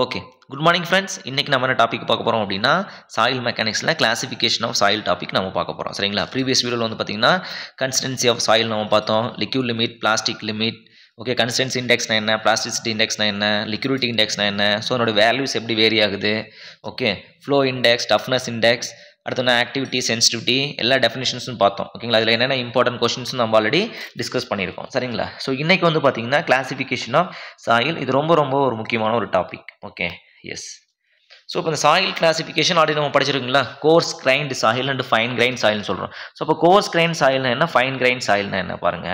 Okay. Good morning friends. இன்னைக்கு நம்ம என்ன டாபிக் பார்க்க போறோம் அப்படின்னா, சாயில் மெக்கானிக்ஸ்ல கிளாசிஃபிகேஷன் ஆஃப் சாயில் டாபிக் நம்ம பார்க்க போறோம். சரிங்களா? ப்ரீவியஸ் வீடியோல வந்து பார்த்தீங்கன்னா, கன்சிஸ்டன்சி ஆஃப் சாயில் நம்ம பார்த்தோம். Liquid limit, plastic limit, okay consistency இண்டெக்ஸ்னா என்ன, பிளாஸ்டிசிட்டி இண்டெக்ஸ்னா என்ன, லிக்விடிட்டி இண்டெக்ஸ்னா என்ன, ஸோ அதோட வேல்யூஸ் எப்படி வேரி ஆகுது, okay flow index, toughness index, அடுத்து ஆக்டிவிட்டி, சென்சிட்டிவிட்டி எல்லா டெஃபினிஷன்ஸும் பார்த்தோம். ஓகேங்களா? அதில் என்னென்ன இம்பார்ட்டன்ட் கொஸ்டின்ஸ் நம்ம ஆல்ரெடி டிஸ்கஸ் பண்ணியிருக்கோம். சரிங்களா? ஸோ இன்னைக்கு வந்து பார்த்தீங்கன்னா கிளாசிஃபிகேஷன் ஆஃப் சாயில், இது ரொம்ப ரொம்ப ஒரு முக்கியமான ஒரு டாபிக். Okay yes. ஸோ இப்போ இந்த சாயில் கிளாசிஃபிகேஷன் ஆல்ரெடி நம்ம படிச்சிருக்கீங்களா? Coarse grained soil and fine grain சாயில்னு சொல்கிறோம். ஸோ இப்போ கோர்ஸ் கிரைன் சாயில்னா என்ன, ஃபைன் கிரைன் சாயில்னா என்ன பாருங்க.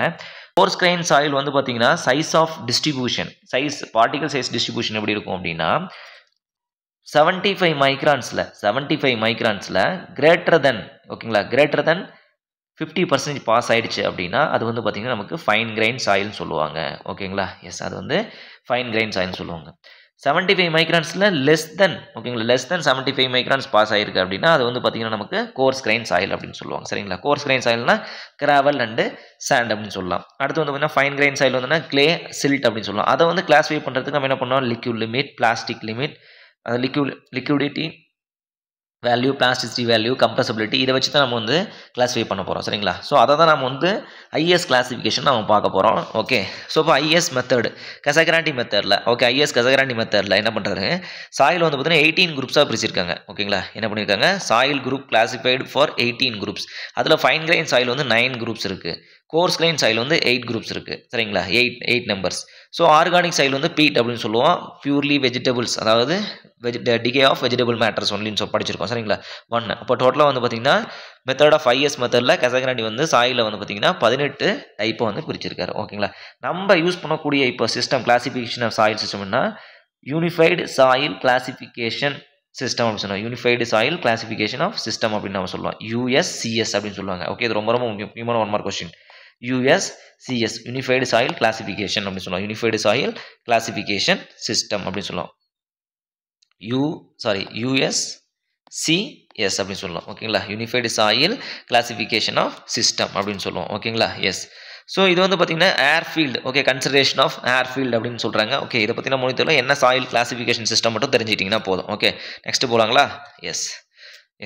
கோர்ஸ் கிரைன் சாயில் வந்து பார்த்தீங்கன்னா size of distribution, size particle size distribution எப்படி இருக்கும் அப்படின்னா 75 மைக்ரான்ஸில் கிரேட்டர் தென், ஓகேங்களா, கிரேட்டர் தென் 50% பாஸ் ஆயிடுச்சு அப்படின்னா அது வந்து பார்த்தீங்கன்னா நமக்கு ஃபைன் கிரைன் சாயில்னு சொல்லுவாங்க. ஓகேங்களா? எஸ், அது வந்து ஃபைன் கிரைன் சாயில்னு சொல்லுவாங்க. 75 மைக்ரான்ஸில் லெஸ் தென், ஓகேங்களா, லெஸ் தென் 75 மைக்ரான்ஸ் பாஸ் ஆயிருக்கு அப்படின்னா அது வந்து பார்த்தீங்கன்னா நமக்கு கோர்ஸ் கிரைன் சாயில் அப்படின்னு சொல்லுவாங்க. சரிங்களா? கோர்ஸ் கிரைன் சாயில்னா கிராவல் அண்டு சாண்ட் அப்படின்னு சொல்லலாம். அடுத்து வந்து பார்த்தீங்கன்னா ஃபைன் கிரைன் சாயில் வந்து கிளே, சில்ட் அப்படின்னு சொல்லலாம். அதை வந்து கிளாஸிஃபை பண்ணுறதுக்கு நம்ம என்ன பண்ணோம், liquid limit, plastic limit, liquidity value, plasticity value, compressibility, இதை வச்சு தான் நம்ம வந்து கிளாஸிஃபை பண்ண போகிறோம். சரிங்களா? ஸோ அதை தான் நம்ம வந்து ஐஎஸ் கிளாஸிஃபிகேஷன் நம்ம பார்க்க போகிறோம். ஓகே. ஸோ இப்போ ஐஎஸ் மெத்தடு, கசகராண்டி மெத்தடில், ஓகே ஐஎஸ் கசகராண்டி மெத்தடில் என்ன பண்ணுறாரு, சாயில் வந்து பார்த்தீங்கன்னா 18 குரூப்ஸாக பிரிச்சிருக்காங்க. ஓகேங்களா? என்ன பண்ணியிருக்காங்க, soil group classified for 18 groups. அதில் ஃபைன் கிரைன் சாயில் வந்து 9 குரூப்ஸ் இருக்குது. கோர்ஸ் கிரைன் சாயில் வந்து 8 குரூப்ஸ் இருக்குது. சரிங்களா? 8 நம்பர்ஸ். ஸோ ஆர்கானிக் சாயில் வந்து பீட் அப்படின்னு சொல்லுவோம். பியூர்லி வெஜிடபிள்ஸ், அதாவது டிகே ஆஃப் வெஜிடபிள் மேட்டர்ஸ் ஒன்லின்னு படிச்சிருக்கோம். சரிங்களா? 1. அப்போ டோட்டலாக வந்து பார்த்தீங்கன்னா மெத்தட் ஆஃப் ஐஎஸ் மெத்தடில் கசகராண்டி வந்து சாயில் வந்து பார்த்தீங்கன்னா 18 டைப்பை வந்து பிரிச்சிருக்காரு. ஓகேங்களா? நம்ம யூஸ் பண்ணக்கூடிய இப்போ சிஸ்டம் கிளாசிஃபிகேஷன் ஆஃப் சாயில் சிஸ்டம்னா யூனிஃபைடு சாயில் கிளாசிஃபிகேஷன் சிஸ்டம் அப்படின்னு சொல்லுவாங்க. Unified soil classification of system அப்படின்னு நம்ம சொல்லுவோம். யூஎஸ்சிஎஸ் அப்படின்னு சொல்லுவாங்க. ஓகே, இது ரொம்ப ரொம்ப முக்கியமான 1 mark question. USCS, unified soil classification அப்படின்னு சொல்லுவோம். யூனிஃபைடு சாயில் கிளாசிஃபிகேஷன் சிஸ்டம் அப்படின்னு சொல்லுவோம். USCS அப்படின்னு சொல்லுவோம். ஓகேங்களா? Unified soil classification of system அப்படின்னு சொல்லுவோம். ஓகேங்களா? எஸ். ஸோ இது வந்து பார்த்தீங்கன்னா airfield, okay consideration of airfield அப்படின்னு சொல்கிறாங்க. ஓகே, இதை பற்றின மொழித்தில் என்ன சாயில் கிளாசிஃபிகேஷன் சிஸ்டம் மட்டும் தெரிஞ்சிட்டிங்கன்னா போதும். ஓகே, நெக்ஸ்ட் போகலாங்களா? எஸ்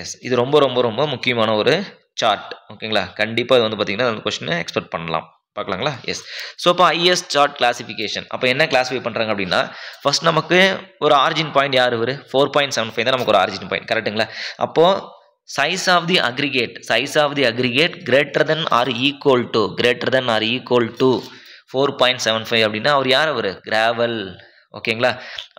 எஸ், இது ரொம்ப ரொம்ப ரொம்ப முக்கியமான ஒரு சார்ட். ஓகேங்களா? கண்டிப்பாக இது வந்து பார்த்தீங்கன்னா அந்த கொஸ்டினை எக்ஸ்பெக்ட் பண்ணலாம். பார்க்கலாங்களா? எஸ். ஸோ இப்போ ஐஎஸ் சார்ட் கிளாசிஃபிகேஷன் அப்போ என்ன கிளாஸிஃபை பண்ணுறாங்க அப்படின்னா, ஃபர்ஸ்ட் நமக்கு ஒரு ஆரிஜின் பாயிண்ட் யார், ஒரு 4.75 தான் நமக்கு ஒரு ஆரிஜின் பாயிண்ட். கரெக்டுங்களா? அப்போது size of the aggregate greater than or equal to 4.75 அப்படின்னா அவர் யார், அவர் கிராவல். ஓகேங்களா?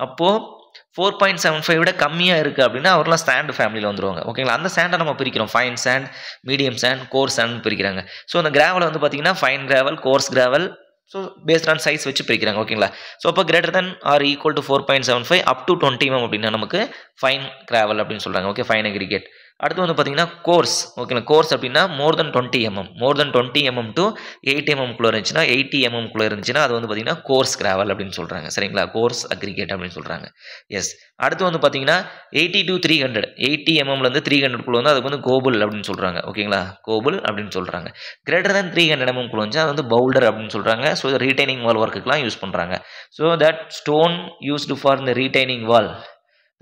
அப்போது 4.75 விட கம்மியாக இருக்குது அப்படின்னா அவர்லாம் சாண்ட் ஃபேமிலியில் வந்துருவாங்க. ஓகேங்களா? அந்த சாண்டை நம்ம பிரிக்கிறோம். Fine sand, medium sand, coarse sand பிரிக்கிறாங்க. ஸோ அந்த கிராவலை வந்து பார்த்தீங்கன்னா fine gravel, coarse gravel, so based on size வச்சு பிரிக்கிறாங்க. ஓகேங்களா? ஸோ அப்போ greater than or equal to 4.75 up to 20 mm அப்படின்னா நமக்கு ஃபைன் கிராவல் அப்படின்னு சொல்கிறாங்க. Okay, fine aggregate. அடுத்து வந்து பார்த்தீங்கன்னா கோர்ஸ். ஓகேங்களா? கோர்ஸ் அப்படின்னா more than 20 mm to 8 mm குள்ளே இருந்துச்சுன்னா, 80 mm குள்ளே இருந்துச்சுன்னா அது வந்து பார்த்தீங்கன்னா கோர்ஸ் கிராவல் அப்படின்னு சொல்கிறாங்க. சரிங்களா? கோர்ஸ் அக்ரிகேட் அப்படின்னு சொல்கிறாங்க. எஸ். அடுத்து வந்து பார்த்தீங்கன்னா 80 to 300, 80 mmலேருந்து 300 குள்ளே வந்து அதுக்கு வந்து கோபுல் அப்படின்னு சொல்கிறாங்க. ஓகேங்களா? கோபுல் அப்படின்னு சொல்கிறாங்க. கிரேட்டர் தென் 300 mm குள்ளே வந்துச்சு அது வந்து பவுல்டர் அப்படின்னு சொல்கிறாங்க. ஸோ இதை ரீடைனிங் வால் ஒர்க்குக்கெலாம் யூஸ் பண்ணுறாங்க. So that stone used for இந்த retaining wall,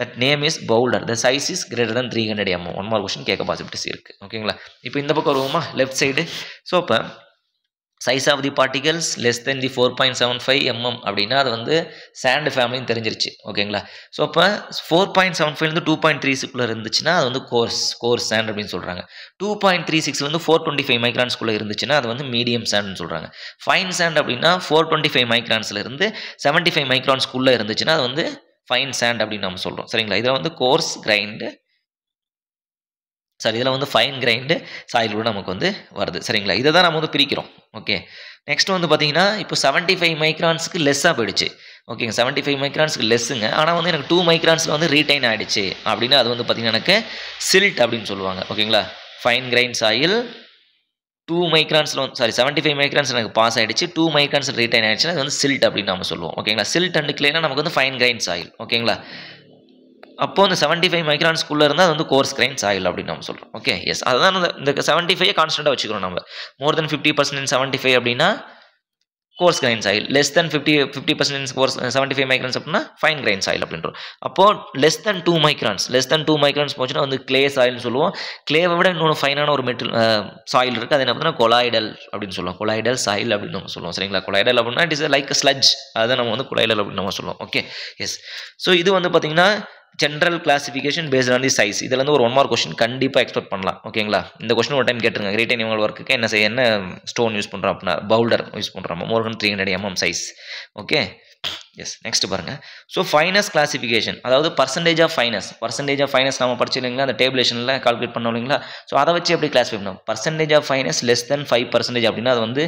that name is boulder, the size is greater than 300 mm. 1 more question கேட்க பாசிபிலிட்டிஸ் இருக்குது. ஓகேங்களா? இப்போ இந்த பக்கம் வருவோமா, லெஃப்ட் சைடு. ஸோ இப்போ size of the particles less than the 4.75 mm அப்படின்னா அது வந்து சாண்ட் ஃபேமிலின்னு தெரிஞ்சிருச்சு. ஓகேங்களா? ஸோ இப்போ 4.75 2.36 இருந்துச்சுன்னா அது வந்து கோர்ஸ் சாண்ட் அப்படின்னு சொல்கிறாங்க. 2.36 425 மைக்ரான்ஸ்குள்ளே இருந்துச்சுன்னா அது வந்து மீடியம் சாண்ட்னு சொல்கிறாங்க. ஃபைன் சாண்ட் அப்படின்னா 425 மைக்ரான்ஸ்லேருந்து 75 மைக்ரான்ஸ்குள்ளே இருந்துச்சுன்னா அது வந்து ஃபைன் சாண்ட் அப்படின்னு நம்ம சொல்கிறோம். சரிங்களா? இதில் வந்து கோர்ஸ் கிரைண்டு, இதில் வந்து ஃபைன் கிரைண்டு சாயில் கூட நமக்கு வந்து வருது. சரிங்களா? இதை தான் நம்ம வந்து பிரிக்கிறோம். ஓகே, நெக்ஸ்ட் வந்து பார்த்தீங்கன்னா இப்போ 75 மைக்ரான்ஸுக்கு லெஸ்ஸாக போயிடுச்சு. ஓகேங்க, 75 மைக்ரான்ஸுக்கு லெஸ்ஸுங்க. ஆனால் வந்து எனக்கு 2 மைக்ரான்ஸில் வந்து ரீடைன் ஆகிடுச்சு அப்படின்னா அது வந்து பார்த்தீங்கன்னா எனக்கு சில்ட் அப்படின்னு சொல்லுவாங்க. ஓகேங்களா? ஃபைன் கிரைன் சாயில் 2 மைக்ரான்ஸில் வந்து 75 மைக்ரான்ஸ் எனக்கு பாஸ் ஆகிடுச்சு, 2 மைக்ரான்ஸ் ரீடைன் ஆகிடுச்சுன்னா அது வந்து சில்ட் அப்படின்னு நம்ம சொல்லுவோம். ஓகேங்களா? சில்ட் அண்ட் கிளேனா நமக்கு வந்து ஃபைன் கிரைன் சாயில். ஓகேங்களா? அப்போ அந்த 75 மைக்ரான்ஸ்குள்ளே இருந்தால் அது வந்து கோர்ஸ் கிரைன் சாயில் அப்படின்னு நம்ம சொல்கிறோம். Okay, yes. அதுதான் இந்த 75 கான்ஸ்டண்ட்டாக வச்சுக்கிறோம் நம்ம. மோர் தென் 50% 75 அப்படின்னா coarse grain soil, less than 50% coarse 75 microns அப்படின்னா ஃபைன் கிரைன் சாயில் அப்படின்றோம். அப்போது லெஸ் தென் 2 மைக்ரான்ஸ் போச்சுன்னா வந்து கிளே சாயில்னு சொல்லுவோம். கிளேவை விட இன்னொன்று ஃபைனான ஒரு சாயில் இருக்குது, அது என்ன பார்த்தீங்கன்னா கொலாய்டல் அப்படின்னு சொல்லுவோம். கொலாய்டல் சாயில் அப்படின்னு நம்ம சொல்லுவோம். சரிங்களா? கொலாய்டல் அப்படின்னா இட் இஸ் லைக் ஸ்லட்ஜ், அதை நம்ம வந்து கொலாய்டல் அப்படின்னு நம்ம சொல்லுவோம். Okay, yes. ஸோ இது வந்து பார்த்தீங்கன்னா general classification paste on the size. இதில் வந்து ஒரு 1 மார்க் கொஸ்டின் கண்டிப்பாக எக்ஸ்பெக்ட் பண்ணலாம். ஓகேங்களா? இந்த கொஸ்டின் ஒரு டைம் கேட்டுருங்க. கிரேட் அனிமல் ஒர்க்குக்கு என்ன ஸ்டோன் யூஸ் பண்ணுறோம் அப்படின்னா பவுல்டர் யூஸ் பண்ணுறோம், more than 300 mm size. Okay, yes. Next பாருங்கள். ஸோ ஃபைனஸ் கிளாசிஃபிகேஷன், அதாவது பர்சன்டேஜ் ஆஃப் ஃபைனஸ் நம்ம படிச்சு இல்லைங்களா, அந்த டேபிளேஷனில் கால்குலேட் பண்ணோம் இல்லைங்களா. ஸோ அதை வச்சு எப்படி கிளாஸிஃபை பண்ணோம்? Percentage of fines less than 5% அப்படின்னா அது வந்து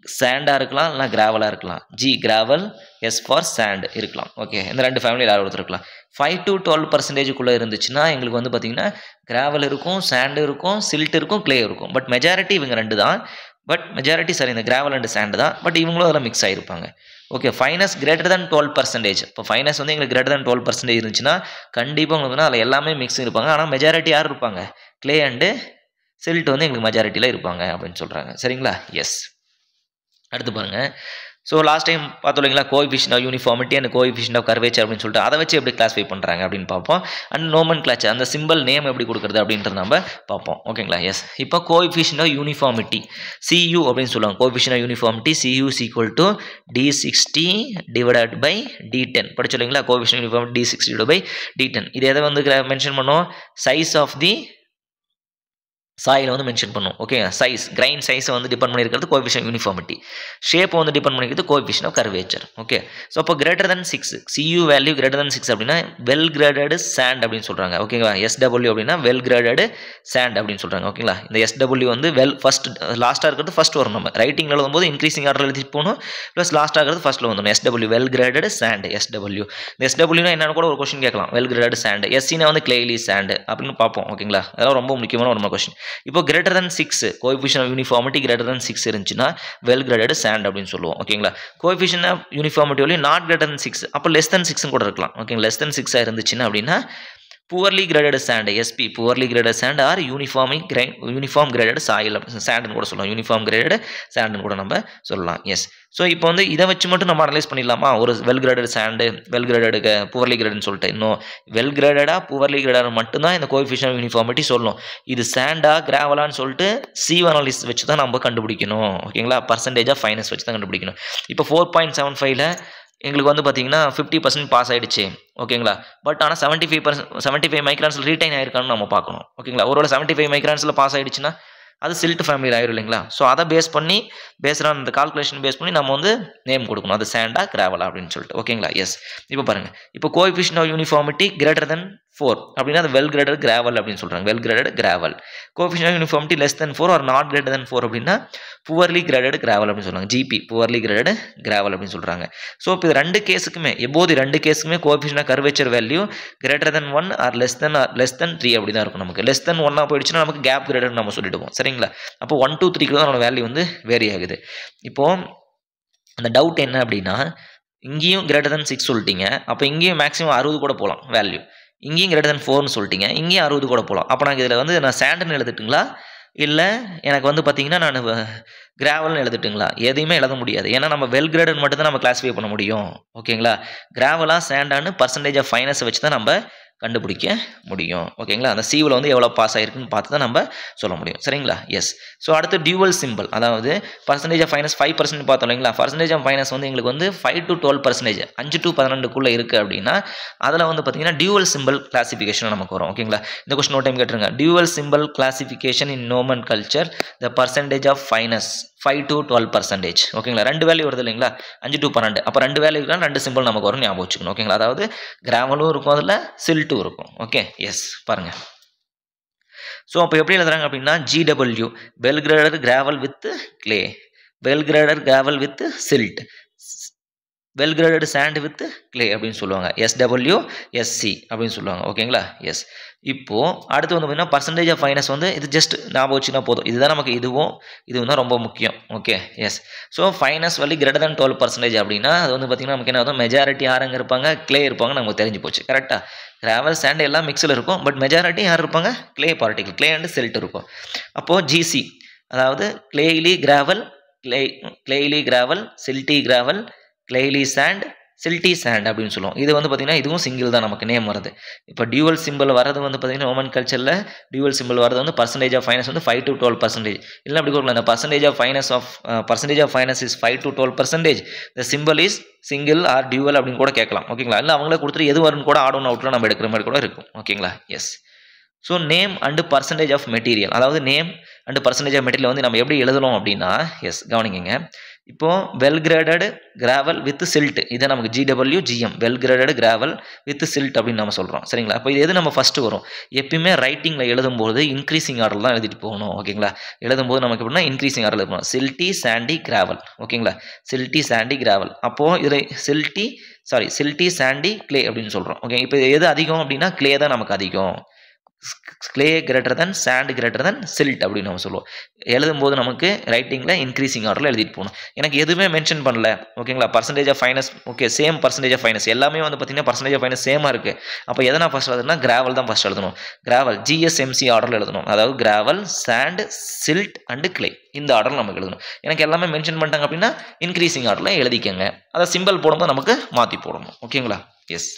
சாண்டாக இருக்கலாம், இல்லை கிராவலாக இருக்கலாம். G gravel, S for sand இருக்கலாம். ஓகே, இந்த ரெண்டு ஃபேமிலியில் யாரும் ஒருத்தர் இருக்கலாம். 5 to 12% இருந்துச்சுன்னா எங்களுக்கு வந்து பார்த்தீங்கன்னா கிராவல் இருக்கும், சாண்டு இருக்கும், சில்ட் இருக்கும், கிளே இருக்கும். பட் மெஜாரிட்டி இவங்க ரெண்டு தான். இந்த கிராவல் அண்ட் சாண்டு தான். பட் இவங்களும் அதில் மிக்ஸ் ஆகிருப்பாங்க. Okay, fineness greater than 12%. இப்போ ஃபைனஸ் வந்து எங்களுக்கு கிரேட்டர் than 12% இருந்துச்சுன்னா கண்டிப்பாக உங்களுக்கு அதில் எல்லாமே மிக்ஸ் இருப்பாங்க. ஆனால் மெஜாரிட்டி யார் இருப்பாங்க? கிளே அண்டு சில்ட் வந்து எங்களுக்கு மெஜாரிட்டியில் இருப்பாங்க அப்படின்னு சொல்கிறாங்க. சரிங்களா? எஸ். அடுத்து பாருங்கள். ஸோ லாஸ்ட் டைம் பார்த்தோம் இல்லைங்களா, coefficient of uniformity and coefficient of curvature அப்படின்னு சொல்லிட்டு அதை வச்சு எப்படி கிளாஸிஃபை பண்ணுறாங்க அப்படின்னு பார்ப்போம். அண்ட் நோமன்கிளேச்சர், அந்த சிம்பிள் நேம் எப்படி கொடுக்குறது அப்படின்றது நம்ம பார்ப்போம். ஓகேங்களா? எஸ். இப்போ கோஎஃபிஷியன்ட் ஆஃப் யூனிஃபார்மிட்டி CU அப்படின்னு சொல்லுவாங்க. Coefficient of uniformity CU is equal to D60 divided by D10. படிச்சோம் இல்லைங்களா, coefficient uniformity D60 divided by D10. இது எதை வந்து மென்ஷன் பண்ணோம்? சைஸ் ஆஃப் தி சாயில் வந்து மென்ஷன் பண்ணும். ஓகே, சைஸ் கிரைன் சைஸை வந்து டிபெண்ட் பண்ணியிருக்கிறது கோஎஃபிஷியன்ட் யூனிஃபார்மிட்டி. ஷேப் வந்து டிபெண்ட் பண்ணிக்கிறது coefficient of curvature. Okay, so அப்போ greater than 6 CU value greater than 6 அப்படின்னா வெல் கிரேடடு சாண்ட் அப்படின்னு சொல்கிறாங்க. ஓகேங்களா? SW அப்படின்னா வெல் கிரேடடு சாண்ட் அப்படின்னு சொல்கிறாங்க. ஓகேங்களா? இந்த SW வந்து ஃபர்ஸ்ட் லாஸ்ட்டாக இருக்கிறது ஃபர்ஸ்ட் வரும். நம்ம ரைட்டிங்கில் எழுதும்போது இன்க்ரீசிங் ஆர்டர் எழுதி போகணும், ப்ளஸ் லாஸ்ட்டாக இருக்கிறது ஃபர்ஸ்ட்டில் வந்துடும். SW well graded sand. SW இந்த SWனா என்னன்னு கூட ஒரு கொஸ்டின் கேட்கலாம். Well graded sand. SCனா வந்து கிளேலி சாண்ட் அப்படின்னு பார்ப்போம். ஓகேங்களா? அதெல்லாம் ரொம்ப முக்கியமான ஒரு கொஸ்டின். இப்போ greater than 6 coefficient of uniformity greater than 6 இருந்துச்சுன்னா வெல் கிரேடட் சாண்ட் அப்படின்னு சொல்லுவோம். ஓகேங்களா? Coefficient of uniformity only not greater than 6, அப்போ less than 6 கூட இருக்கலாம். ஓகே, less than 6 இருந்துச்சுன்னா அப்படின்னா poorly graded sand, SP poorly graded sand or uniform graded soil sand கூட சொல்லலாம். யூனிஃபார்ம் கிரேடட் சாண்ட் கூட நம்ம சொல்லலாம். எஸ். ஸோ இப்போ வந்து இதை வச்சு மட்டும் நம்ம அனலைஸ் பண்ணிடலாமா? ஒரு வெல் கிரேடட் சாண்டு, வெல் கிரேடடுக்கு புவர்லி கிரேடுன்னு சொல்லிட்டு இன்னும் வெல் கிரேடடா புவர்லி கிரேடட் மட்டும்தான் இந்த கோஎஃபிஷியன்ட் யூனிஃபார்மிட்டி சொல்லணும். இது சாண்டா கிராவலான்னு சொல்லிட்டு C அனாலிசிஸ் வச்சு தான் நம்ம கண்டுபிடிக்கணும். ஓகேங்களா? பர்சன்டேஜ் ஆஃப் ஃபைனஸ் வச்சு தான் கண்டுபிடிக்கணும். இப்போ 4.75ல் எங்களுக்கு வந்து பார்த்தீங்கன்னா 50% பாஸ் ஆகிடுச்சு. ஓகேங்களா? பட் ஆனால் 75 மைக்ரான்ஸில் ரீடைன் ஆயிருக்கான்னு நம்ம பார்க்கணும். ஓகேங்களா? ஒருவேளை 75 மைக்ரான்ஸில் பாஸ் ஆகிடுச்சுன்னா அது சில்ட் ஃபேமிலியில் ஆயிரும் இல்லைங்களா? ஸோ அதை பேஸ்டான அந்த கால்குலேஷன் பேஸ் பண்ணி நம்ம வந்து நேம் கொடுக்கணும். அது சாண்டா கிராவலா அப்படின்னு சொல்லிட்டு. ஓகேங்களா? எஸ். இப்போ பாருங்கள், இப்போ coefficient of uniformity greater than 4 அப்படின்னா அது வெல் கிரேடட் கிராவல் அப்படின்னு சொல்கிறாங்க. Well graded gravel. Coefficient of uniformity less than 4 or not greater than 4 அப்படின்னா புவர்லி கிரேடட் கிராவல் அப்படின்னு சொல்கிறாங்க. GP புவர்லி கிரேடட் கிராவல் அப்படின்னு சொல்கிறாங்க. ஸோ இப்போ இது ரெண்டு கேஸுக்குமே ரெண்டு கேஸுக்குமே coefficient of curvature value greater than 1 or less than 3 அப்படி தான் இருக்கும். நமக்கு லெஸ் than 1 போயிடுச்சுன்னா நமக்கு கேப் கிரேடட் நம்ம சொல்லிடுவோம். சரிங்களா? அப்போ 1 2 3 தான் நம்மளோட வேல்யூ வந்து வேரி ஆகுது. இப்போது அந்த டவுட் என்ன அப்படின்னா, இங்கேயும் கிரேட்டர் than 6 சொல்லிட்டீங்க, அப்போ இங்கேயும் மேக்ஸிமம் 60 கூட போகலாம் வேல்யூ. இங்கேயும் கிரேட்டர் than 4ன்னு சொல்லிட்டீங்க, இங்கேயும் 60 கூட போகலாம். அப்போ நாங்கள் இதில் வந்து நான் சாண்டுன்னு எழுதுட்டுங்களா, இல்லை எனக்கு வந்து பார்த்தீங்கன்னா நான் கிராவல்னு எழுதுட்டுங்களா? எதையுமே எழுத முடியாது. ஏன்னா நம்ம வெல் கிரேடட் மட்டும் தான் நம்ம கிளாஸிஃபை பண்ண முடியும். ஓகேங்களா? கிராவலா சாண்டான்னு பர்சன்டேஜ் ஆஃப் ஃபைனஸை வச்சு தான் நம்ம கண்டுபிடிக்க முடியும். ஓகேங்களா? அந்த சிவில் வந்து எவ்வளோ பாஸ் ஆகிருக்குன்னு பார்த்து தான் நம்ம சொல்ல முடியும். சரிங்களா? எஸ். ஸோ அடுத்து டியூவல் சிம்பிள், அதாவது பர்சன்டேஜ் ஆஃப் ஃபைனஸ் 5% பார்த்தோம் இல்லைங்களா? பர்சன்டேஜ் ஆஃப் ஃபைனஸ் வந்து எங்களுக்கு வந்து 5 to 12%, 5 to 12க்குள்ளே இருக்குது அப்படின்னா அதில் வந்து பார்த்தீங்கன்னா டியூவல் சிம்பிள் கிளாசிஃபிகேஷன் நமக்கு வரும். ஓகேங்களா? இந்த கொஸ்டின் ஒரு டைம் கேட்டுருங்க. Dual simple classification in nomenclature the percentage of fines 5 to 12%. ஓகேங்களா? ரெண்டு வேல்யூ வருது இல்லைங்களா? 5 to 12. அப்போ ரெண்டு வேல்யூக்கு ரெண்டு சிம்பிள் நமக்கு வரும், ஞாபகம் வச்சுக்கணும். ஓகேங்களா? அதாவது கிராவலும் இருக்கும், அதில் சில்ட்டும் இருக்கும். Okay, S. பாருங்கள். ஸோ அப்போ எப்படி எழுதுறாங்க அப்படின்னா GW well graded gravel with clay, well graded gravel with silt, well graded sand with clay அப்படின்னு சொல்லுவாங்க. SW SC அப்படின்னு சொல்லுவாங்க. ஓகேங்களா? எஸ். இப்போது அடுத்து வந்து பார்த்தீங்கன்னா பர்சன்டேஜ் ஆஃப் ஃபைனஸ் வந்து இது ஜஸ்ட் ஞாபகம் வச்சுன்னா போதும். இதுதான் நமக்கு இதுவும் தான் ரொம்ப முக்கியம். Okay, yes. So fines value greater than 12% அப்படின்னா அது வந்து பார்த்தீங்கன்னா நமக்கு என்ன ஆகும்? மெஜாரிட்டி யாருங்க இருப்பாங்க? கிளே இருப்பாங்க. நமக்கு தெரிஞ்சு போச்சு. கரெக்டாக? கிராவல் சாண்ட் எல்லாம் மிக்ஸில் இருக்கும், பட் மெஜாரிட்டி யார் இருப்பாங்க? Clay particle, clay and silt இருக்கும். அப்போது GC அதாவது clayey gravel clayey gravel, silty gravel, clayey sand, silty sand அப்படின்னு சொல்லுவோம். இது வந்து பார்த்தீங்கன்னா இதுவும் சிங்கிள் தான் நமக்கு நேம் வருது. இப்போ டியூவல் சிம்பிள் வரது வந்து பார்த்தீங்கன்னா ரோமன் கல்ச்சரில் டியூவல் சிம்பிள் வரது வந்து பர்சன்டேஜ் ஆஃப் ஃபைனஸ் வந்து 5 to 12%. இல்லை அப்படி கொடுக்கலாம், இந்த percentage of fines is 5 to 12%. The simple is single or dual அப்படின்னு கூட கேட்கலாம். ஓகேங்களா? இல்லை அவங்களே கொடுத்துட்டு எது வரும்னு கூட ஆட் ஒன் அவுட்டில் நம்ம எடுக்கிற மாதிரி கூட இருக்கும். ஓகேங்களா? Yes. So name and percentage of material, அதாவது name and percentage of material வந்து நம்ம எப்படி எழுதணும் அப்படின்னா, எஸ் கவனிங்க. இப்போது well graded gravel with silt, இதை நமக்கு GWGM well graded gravel with silt அப்படின்னு நம்ம சொல்கிறோம். சரிங்களா? அப்போ இது எது நம்ம ஃபஸ்ட்டு வரும்? எப்பயுமே ரைட்டிங்கில் எழுதும்போது இன்க்ரீசிங் ஆர்டர் தான் எழுதிட்டு போகணும். ஓகேங்களா? எழுதும்போது நமக்கு எப்படின்னா இன்க்ரீசிங் ஆர்டர் எழுதணும். சில்ட்டி சாண்டி கிராவல். ஓகேங்களா? சில்ட்டி சாண்டி கிராவல். அப்போது இதில் சில்ட்டி சாண்டி கிளே அப்படின்னு சொல்கிறோம். ஓகே, இப்போ எது அதிகம் அப்படின்னா கிளே தான் நமக்கு அதிகம். Clay greater than sand greater than silt அப்படின்னு நம்ம சொல்லுவோம். எழுதும்போது நமக்கு ரைட்டிங்கில் இன்க்ரீசிங் ஆர்டரில் எழுதிட்டு போகணும். எனக்கு எதுவுமே மென்ஷன் பண்ணல. ஓகேங்களா? Percentage of fines, okay, same percentage of fines எல்லாமே வந்து பார்த்தீங்கன்னா பர்சன்டேஜ் ஆஃப் ஃபைனஸ் சேமாக இருக்குது. அப்போ எதை நான் ஃபஸ்ட் எழுதுனா கிராவல் தான் ஃபஸ்ட் எழுதணும். கிராவல் GSMC ஆர்டரில் எழுதணும். அதாவது gravel, sand, silt and clay, இந்த ஆர்டரில் நமக்கு எழுதணும். எனக்கு எல்லாமே மென்ஷன் பண்ணிட்டாங்க அப்படின்னா இன்க்ரீசிங் ஆர்டரில் எழுதிக்கங்க. அதை சிம்பிள் போடும்போது நமக்கு மாற்றி போடணும். ஓகேங்களா? எஸ்.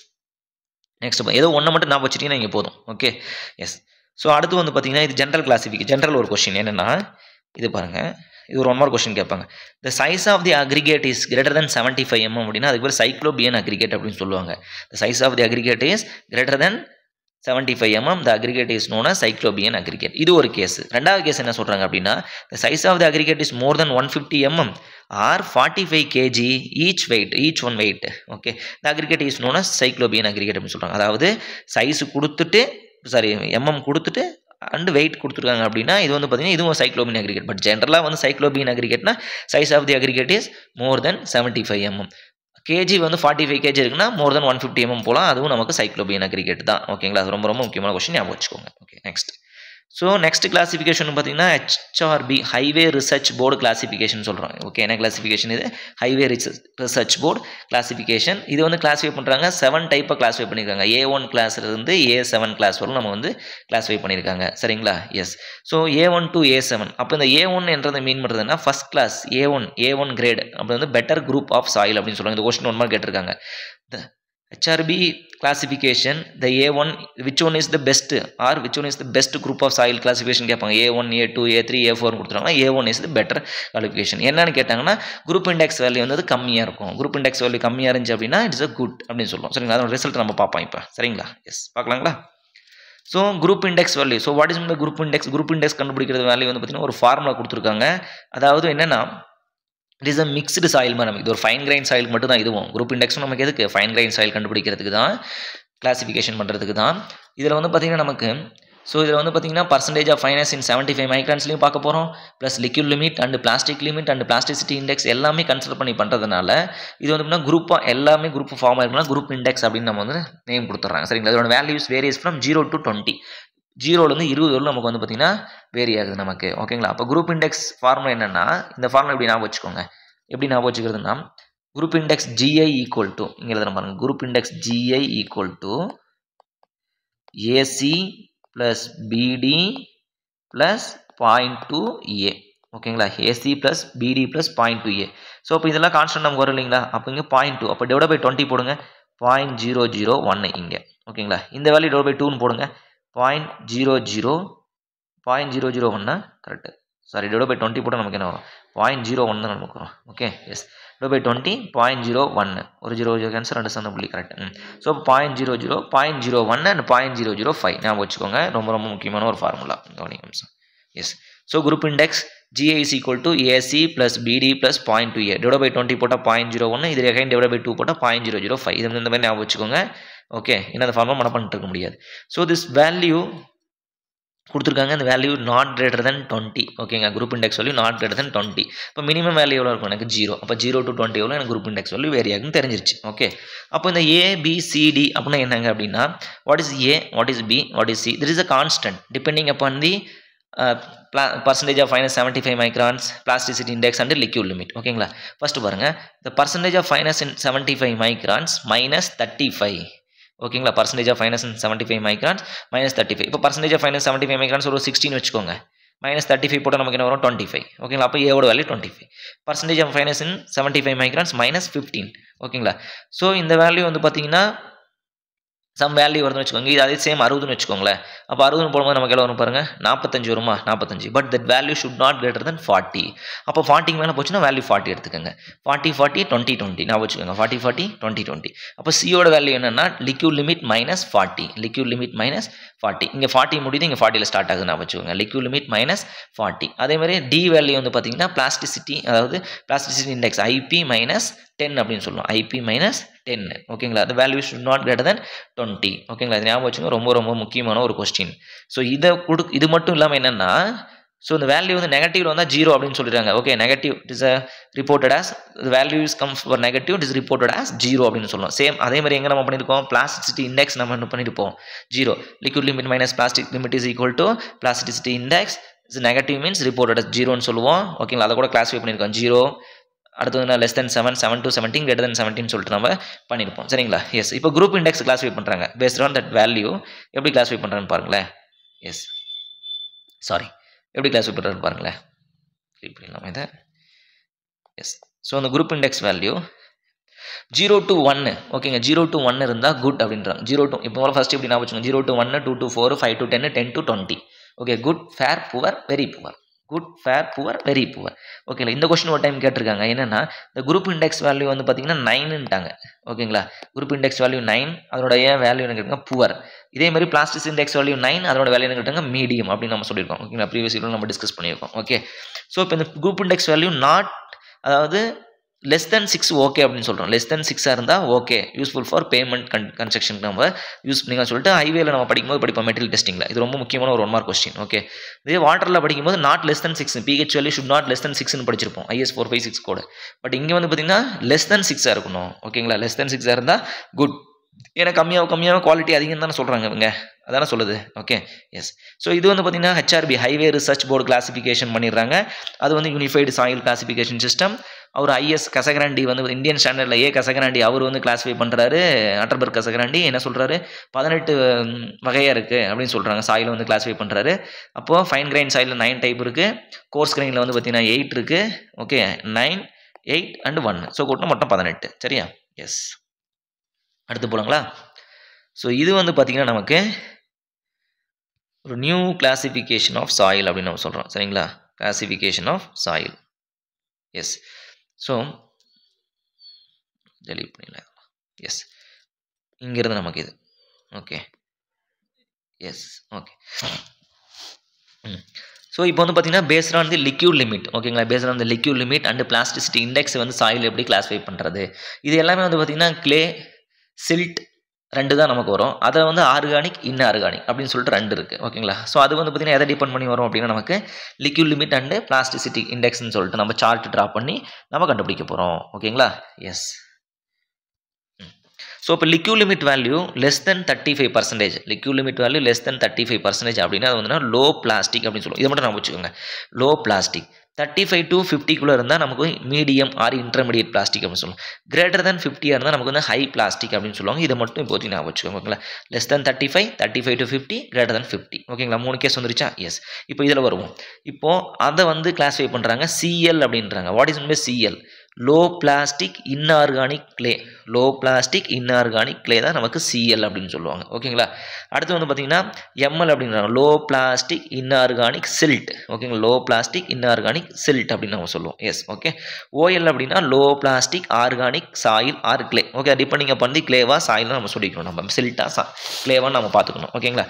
நெக்ஸ்ட் ஏதோ ஒன்று மட்டும் நான் வச்சுட்டீங்கன்னா இங்கே போதும். Okay, yes. ஸோ அடுத்து வந்து பார்த்தீங்கன்னா இது ஜென்ரல் ஒரு கொஸ்டின் என்னென்னா, இது பாருங்கள், இது ஒரு 1 மார்க் கொஸ்டின் கேட்பாங்க. The size of the aggregate is greater than 75 mm அப்படின்னா அதுக்கு பேர் சைக்ளோபியன் அக்ரிகேட் அப்படின்னு சொல்லுவாங்க. The size of the aggregate is greater than 75 mm, the aggregate is known as cyclopean aggregate. இது ஒரு கேஸ். ரெண்டாவது கேஸ் என்ன சொல்கிறாங்க அப்படின்னா, the size of the aggregate is more than 150 mm or 45 kg each one weight. Okay, the aggregate is known as cyclopean aggregate அப்படின்னு சொல்கிறாங்க. அதாவது size கொடுத்துட்டு mm கொடுத்துட்டு அண்ட் வெயிட் கொடுத்துருக்காங்க அப்படின்னா இது வந்து பார்த்தீங்கன்னா இதுவும் சைக்ளோபியன் அக்ரிகேட். பட் ஜென்ரலாக வந்து சைக்ளோபியன் அக்ரிகேட்னா size of the aggregate is more than 75 mm. KG வந்து 45 kg இருக்குன்னா மோர் தென் 150 mm போகலாம். அதுவும் நமக்கு சைக்ளோபியன் அக்ரிகேட் தான். ஓகேங்களா? அது ரொம்ப முக்கியமான கொஸ்டின், ஞாபகம் வச்சுக்கோங்க. Okay, next. So next classification பார்த்தீங்கன்னா HRB highway research board classification சொல்கிறோம். ஓகே, என்ன கிளாசிஃபிகேஷன் இது? Highway research board classification. இது வந்து கிளாஸிஃபை பண்ணுறாங்க 7 டைப்பாக கிளாஸிஃபை பண்ணியிருக்காங்க. A1 கிளாஸ்லேருந்து A7 கிளாஸ் வரும் நம்ம வந்து கிளாஸிஃபை பண்ணியிருக்காங்க. சரிங்களா? Yes. So A1 to A7. அப்போ இந்த A1 என்றதை மீன் பண்ணுறதுன்னா ஃபஸ்ட் கிளாஸ் A1 கிரேட் அப்படி வந்து பெட்டர் குரூப் ஆஃப் சாயில் அப்படின்னு சொல்லுவாங்க. இந்த கொஸ்டின் 1 மார்க் கேட்டிருக்காங்க. HRB classification, the A1, which one is the best or which one is the best group of soil classification கேட்பாங்க. A1, A2, A3, A4 கொடுத்துருவாங்கன்னா A1 is the better qualification. என்னன்னு கேட்டாங்கன்னா group index value வந்து கம்மியாக இருக்கும். Group index value கம்மியாக இருந்துச்சு அப்படின்னா it's a good அப்படின்னு சொல்லுவோம். சரிங்களா? அதோட ரிசல்ட் நம்ம பார்ப்போம் இப்போ. சரிங்களா? எஸ், பார்க்கலாங்களா? So group index value. So what is இந்த குரூப் இண்டெக்ஸ் கண்டுபிடிக்கிறது வேல்யூ வந்து பார்த்தீங்கன்னா ஒரு ஃபார்முலா கொடுத்துருக்காங்க. அதாவது என்னென்னா, it is a mixed soil மாதிரி நமக்கு இது ஒரு ஃபைன் கிரைன் சாயில் மட்டும் தான். இதுவும் குரூப் இண்டெக்ஸும் நமக்கு எதுக்கு? ஃபைன் கிரைன் சாயில் கண்டுபிடிக்கிறதுக்கு தான், கிளாசிஃபிகேஷன் பண்ணுறதுக்கு தான். இதில் வந்து பார்த்திங்கன்னா நமக்கு இதில் வந்து பார்த்திங்கன்னா பர்சன்டேஜ் ஆஃப் ஃபைனஸ் இன் 75 மைக்ரான்ஸ்லையும் பார்க்க போகிறோம். Plus liquid limit and plastic limit and plasticity index எல்லாமே கன்சிடர் பண்ணி பண்ணுறதுனால இது வந்து பார்த்தீங்கன்னா குரூப்பாக எல்லாமே குரூப் ஃபார்ம் ஆகிருக்குன்னா குரூப் இண்டெக்ஸ் அப்படின்னு நம்ம வந்து நேம் கொடுத்துட்றாங்க. சரிங்களா? அதோட வேல்யூஸ் வேரியஸ் ஃப்ரம் 0 to 20. 0லேருந்து 20 வரலும் நமக்கு வந்து பார்த்திங்கன்னா வேரி ஆகுது நமக்கு. ஓகேங்களா? அப்போ குரூப் இண்டெக்ஸ் ஃபார்முலா என்னென்னா, இந்த ஃபார்முலா எப்படி ஞாபகம் வச்சுக்கோங்க. எப்படி ஞாபகம் வச்சுக்கிறதுனா, group index GI equal to, இங்கே எழுதுற பாருங்க, group index GI equal to AC plus BD plus 0.2A. ஓகேங்களா? AC plus BD plus 0.2A. So அப்போ இதெல்லாம் கான்ஸ்டன்ட் நமக்கு வரும் இல்லைங்களா? அப்போ இங்கே 0.2, அப்போ டிவைட் பை 20 போடுங்க, 0.001 இங்கே. ஓகேங்களா? இந்த வேல்யூ டிவைட் பை 2ன்னு போடுங்க, 0.001 கரெக்டு. டிவைட் பை 20 போட்டால் நமக்கு என்ன வரும்? 0.01 தான் நமக்கு வரும். Okay, S. டிவைட் பை 20 0.01, ஒரு 0 கேன்சர் 2 சந்த புள்ளி கரெக்ட். ஸோ 0.01 அண்ட் 0.005 ஞாபகம் வச்சுக்கோங்க. ரொம்ப முக்கியமான ஒரு ஃபார்முலா, கவனிங்க அம்சம். Yes. So group index GI is equal to AC plus BD plus 0.2A. Divide by 20 போட்டால் 0.01, இது அகைன் டிவைட் பை 2 போட்டால் 0.005. இது இந்த மாதிரி ஞாபகம் வச்சுக்கோங்க. ஓகே, என்ன அந்த ஃபார்முலா மன பண்ணிட்டு இருக்க முடியாது. ஸோ திஸ் வேல்யூ கொடுத்துருக்காங்க, இந்த வேல்யூ நாட் கிரேட்டர் தென் 20. ஓகேங்க, group index value not greater than 20. இப்போ மினிமம் வேல்யூ எவ்வளோ இருக்கும்? எனக்கு 0. அப்போ 0 to 20 எவ்வளோ எனக்கு குரூப் இண்டெக்ஸ் வேல்யூ வேரி ஆகுன்னு தெரிஞ்சிருச்சு. ஓகே, அப்போ இந்த ABCD அப்படின்னா என்னங்க அப்படின்னா, what is A, what is B, what is C? This is a constant depending upon the percentage of fineness 75 microns, plasticity index and liquid limit. ஓகேங்களா? First பாருங்க, the percentage of fineness in 75 microns minus 35. ஓகேங்களா? percentage of fineness in 75 microns minus 35. இப்போ percentage of fineness 75 microns ஒரு 16 வச்சுக்கோங்க. Minus 35 போட்டால் நமக்கு என்ன வரும் 25 ஓகேங்களா. அப்போ ஏவோட value 25. Percentage of fines in 75 microns minus 15 ஓகேங்களா. ஸோ இந்த வேல்யூ வந்து பார்த்தீங்கன்னா சம் வேல்யூ வருதுன்னு வச்சுக்கோங்க. இது அதே சேம் 60ன்னு வச்சுக்கோங்களேன். அப்போ 60 போடும்போது நமக்கு எவ்வளோ வரும் பாருங்கள் 45 வருமா 45. But that value should not greater than 40. அப்போ 40க்கு மேலே போச்சுன்னா வேல்யூ 40 எடுத்துக்கோங்க. 40 40 20 20 நான் வச்சுக்கோங்க 40 40 20 20. அப்போ சியோட வேல்யூ என்னன்னா liquid limit minus 40. Liquid limit minus 40. இங்கே 40 முடியுது, இங்கே 40ல் ஸ்டார்ட் ஆகுது நான் வச்சுக்கோங்க. Liquid limit minus 40. அதே மாதிரி டி வேல்யூ வந்து பார்த்தீங்கன்னா பிளாஸ்டிசிட்டி, அதாவது பிளாஸ்டிசிட்டி இண்டெக்ஸ் ஐபி மைனஸ் 10 அப்படின்னு சொல்லுவோம். ஐபி மைனஸ் 10 ஓகேங்களா. அந்த value should not greater than 20 ஓகேங்களா. இது ஞாபகம் வச்சுங்க, ரொம்ப ரொம்ப முக்கியமான ஒரு கொஸ்டின். ஸோ இது மட்டும் இல்லாமல் என்னென்னா, ஸோ இந்த வேல்யூ வந்து நெகட்டிவ்ல வந்தால் 0 அப்படின்னு சொல்லிடுறாங்க. Okay, negative it is reported as values comes for negative it is reported as 0 அப்படின்னு சொல்லலாம். சேம் அதே மாதிரி எங்கே நம்ம பண்ணியிருக்கோம், பிளாஸ்டிசிட்டி இண்டெக்ஸ் நம்ம என்ன பண்ணியிருப்போம் 0. Liquid limit minus plastic limit is equal to plasticity index is negative means reported as 0ன்னு சொல்லுவோம் ஓகேங்களா. அதை கூட கிளாஸிஃபை பண்ணியிருக்கோம் 0. அடுத்தது less than 7 7 to 17 greater than 17 சொல்லிட்டு நம்ம பண்ணியிருப்போம் சரிங்களா. எஸ், இப்போ குரூப் இண்டெக்ஸ் கிளாஸிஃபை பண்ணுறாங்க பேஸ்ட் ஆன் தட் வேல்யூ. எப்படி கிளாஸிஃபை பண்ணுறான்னு பாருங்களேன். எஸ் எப்படி கிளாஸிஃபை பண்ணுறான்னு பாருங்களேன். கிளிக் பண்ணிடலாம் இதை. எஸ், ஸோ அந்த குரூப் இண்டெக்ஸ் வேல்யூ 0 to 1 ஓகேங்க. 0 to 1 இருந்தால் குட் அப்படின்றாங்க. 0 to இப்போ ஃபர்ஸ்ட் எப்படி நான் வச்சுக்கோங்க 0 to 1 2 to 4 5 to 10 10 to 20 okay. Good fair poor very poor. Good fair poor very poor ஓகேங்களா. இந்த கொஸ்டின் ஒரு டைம் கேட்டிருக்காங்க. என்னன்னா இந்த குரூப் இண்டெக்ஸ் வேல்யூ வந்து பார்த்தீங்கன்னா 9ன்ட்டாங்க ஓகேங்களா. குரூப் இண்டெக்ஸ் வேல்யூ 9, அதோடைய வேல்யூ என்ன கேட்டாங்க புவர். இதே மாதிரி பிளாஸ்டிக் இண்டெக்ஸ் வேல்யூ 9, அதோட வேல்யூ என்ன கேட்டாங்க மீடியம் அப்படின்னு நம்ம சொல்லியிருக்கோம் ஓகேங்களா. ப்ரீவியஸ் வீடியோவில் நம்ம டிஸ்கஸ் பண்ணியிருக்கோம் ஓகே. ஸோ இப்போ இந்த குரூப் இண்டெக்ஸ் வேல்யூ நாட், அதாவது லெஸ் தென் 6 ஓகே அப்படின்னு சொல்கிறோம். லெஸ் தென் 6 இருந்தால் ஓகே, யூஸ்ஃபுல் ஃபார் பேமெண்ட் கன்ஸ்ட்ரக்ஷனுக்கு நம்ம யூஸ் பண்ணிக்கலாம் சொல்லிட்டு ஹைவேல நம்ம படிக்கும்போது படிப்போம் மெட்டீரியல் டெஸ்டிங்கில். இது ரொம்ப முக்கியமான ஒரு 1 மார்க் கொஸ்டின் ஓகே. இதே வாட்டரில் படிக்கும்போது not less than 6 pH value should not less than 6ன்னு படிச்சிருப்போம் IS 456 கோடு. பட் இங்கே வந்து பார்த்தீங்கன்னா லெஸ் தென் 6 இருக்கணும் ஓகேங்களா. லெஸ் தென் 6 இருந்தால் குட். ஏன்னா கம்மியாக குவாலிட்டி அதிகம் தானே சொல்கிறாங்க இவங்க, அதானே சொல்லுது ஓகே. எஸ், ஸோ இது வந்து பார்த்தீங்கன்னா HRB highway research board classification பண்ணிடுறாங்க. அது வந்து யூனிஃபைடு சாயில் கிளாசிஃபிகேஷன் சிஸ்டம். அவர் IS கசகராண்டி வந்து இந்தியன் ஸ்டாண்டர்டில் கசகராண்டி அவர் வந்து கிளாஸிஃபை பண்ணுறாரு. அட்டர்பர்க் கசகராண்டி என்ன சொல்கிறாரு, 18 வகையாக இருக்குது அப்படின்னு சொல்கிறாங்க. சாயில் வந்து கிளாஸிஃபை பண்ணுறாரு. அப்போது ஃபைன் கிரைன் சாயிலில் 9 டைப் இருக்குது. கோர்ஸ் கிரைனில் வந்து பார்த்தீங்கன்னா 8 இருக்குது ஓகே. 9 8 and 1 ஸோ கூட்டினா மொத்தம் 18 சரியா. எஸ், அடுத்து போலாங்களா. ஸோ இது வந்து பார்த்தீங்கன்னா நமக்கு ஒரு நியூ கிளாசிஃபிகேஷன் ஆஃப் சாயில் அப்படின்னு நம்ம சொல்கிறோம் சரிங்களா. Classification of soil. Yes, so delete பண்ணிடலாம். எஸ், இங்கிருந்து நமக்கு இது ஓகே. S okay. ஸோ இப்போ வந்து பார்த்தீங்கன்னா based on the liquid limit ஓகேங்களா. Based on the liquid limit and plasticity index வந்து சாயில் எப்படி கிளாஸிஃபை பண்ணுறது, இது எல்லாமே வந்து பார்த்தீங்கன்னா கிளே சில்ட் 2 தான் நமக்கு வரும். அதை வந்து ஆர்கானிக் இன்ஆர்கானிக் அப்படின்னு சொல்லிட்டு 2 இருக்குது ஓகேங்களா. ஸோ அது வந்து பார்த்தீங்கன்னா எதை டிபெண்ட் பண்ணி வரும் அப்படின்னா நமக்கு லிக்யூட் லிமிட் அண்டு பிளாஸ்டிசிட்டி இண்டெக்ஸ்ன்னு சொல்லிட்டு நம்ம சார்ட் ட்ரா பண்ணி நம்ம கண்டுபிடிக்க போகிறோம் ஓகேங்களா. எஸ், ஸோ இப்போ liquid limit value less than 35%. Liquid limit value less than 35% அப்படின்னா அது வந்து லோ பிளாஸ்டிக் அப்படின்னு சொல்லுவோம். இதை மட்டும் நான் வச்சுக்கோங்க. லோ பிளாஸ்டிக் 35 to 50 இருந்தால் நமக்கு மீடியம் ஆர் இன்டர்மீடியட் பிளாஸ்டிக் அப்படின்னு சொல்லுவோம். கிரேட்டர் தென் 50 இருந்தால் நமக்கு வந்து ஹை பிளாஸ்டிக் அப்படின்னு சொல்லுவாங்க. இதை மட்டும் இப்போதைக்கு நான் வச்சுக்கோங்க ஓகேங்களா. Less than 35 to 50 greater than 50 ஓகேங்களா. 3 கேஸ் வந்துருச்சா. எஸ், இப்போ இதில் வருவோம். இப்போது அதை வந்து கிளாஸிஃபை பண்ணுறாங்க CL அப்படின்றாங்க. What is mean by CL? Low plastic inorganic clay. Low plastic inorganic clay தான் நமக்கு CL அப்படின்னு சொல்லுவாங்க ஓகேங்களா. அடுத்து வந்து பார்த்தீங்கன்னா ML அப்படின்றாங்க. லோ பிளாஸ்டிக் இன்ஆர்கானிக் சில்ட் ஓகேங்களா. லோ பிளாஸ்டிக் இன்ஆர்கானிக் சில்ட் அப்படின்னு நம்ம சொல்லுவோம். Yes okay. OL அப்படின்னா low plastic organic soil or clay okay. Depending upon the கிளேவா சாயில்னு நம்ம சொல்லிக்கணும். நம்ம சில்ட்டா கிளேவான்னு நம்ம பார்த்துக்கணும் ஓகேங்களா.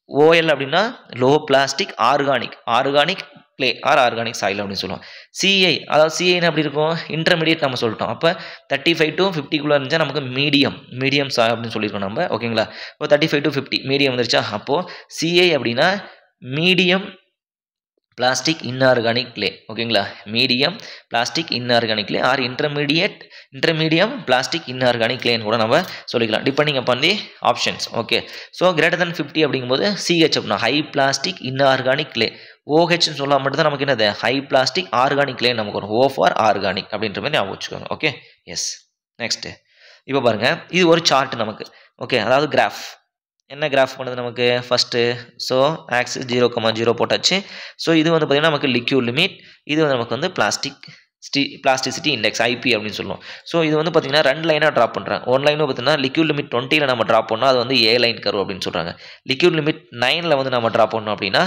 OL அப்படின்னா low plastic organic clay or organic soil அப்படின்னு சொல்லுவோம். CI, அதாவது CIன்னு அப்படி இருக்கும் இன்டர்மீடியட் நம்ம சொல்லிட்டோம். அப்போ 35 to 50 இருந்துச்சா நமக்கு மீடியம் சாயில் அப்படின்னு சொல்லியிருக்கோம் நம்ம ஓகேங்களா. இப்போ 35 to 50 மீடியம் வந்துருச்சா. அப்போது CI அப்படின்னா மீடியம் பிளாஸ்டிக் இன்ஆர்கானிக் கிளே ஓகேங்களா. Medium plastic inorganic clay or intermedium plastic inorganic கிளேன்னு கூட நம்ம சொல்லிக்கலாம் depending upon the options okay. So greater than 50 அப்படிங்கும்போது CH அப்படின்னா ஹை பிளாஸ்டிக் இன்ஆர்கானிக் கிளே. OHன்னு சொன்னால் மட்டும்தான் நமக்கு என்னது ஹை பிளாஸ்டிக் ஆர்கானிக் கிளே நமக்கு வரும். O ஃபார் ஆர்கானிக் அப்படின்ற மாதிரி ஞாபகம் வச்சுக்கோங்க ஓகே. எஸ், நெக்ஸ்ட்டு இப்போ பாருங்கள், இது ஒரு சார்ட் நமக்கு ஓகே, அதாவது கிராஃப் என்ன கிராஃப் பண்ணுது நமக்கு ஃபஸ்ட்டு? ஸோ ஆக்சிஸ் 0,0 போட்டாச்சு. ஸோ இது வந்து பார்த்திங்கன்னா நமக்கு லிக்யூட் லிமிட், இது வந்து நமக்கு வந்து பிளாஸ்டிசிட்டி இண்டெக்ஸ் ஐபி அப்படின்னு சொல்லுவோம். ஸோ இது வந்து பார்த்திங்கன்னா 2 லைனாக ட்ராப் பண்ணுறாங்க. ஒன் லைனும் பார்த்திங்கன்னா லிக்யூட் லிமிட் 20ல் நம்ம ட்ராப் பண்ணோம், அது வந்து ஏ லைன் கர்வ் அப்படின்னு சொல்கிறாங்க. லிக்யூட் லிமிட் 9ல் வந்து நம்ம ட்ராப் பண்ணோம் அப்படின்னா,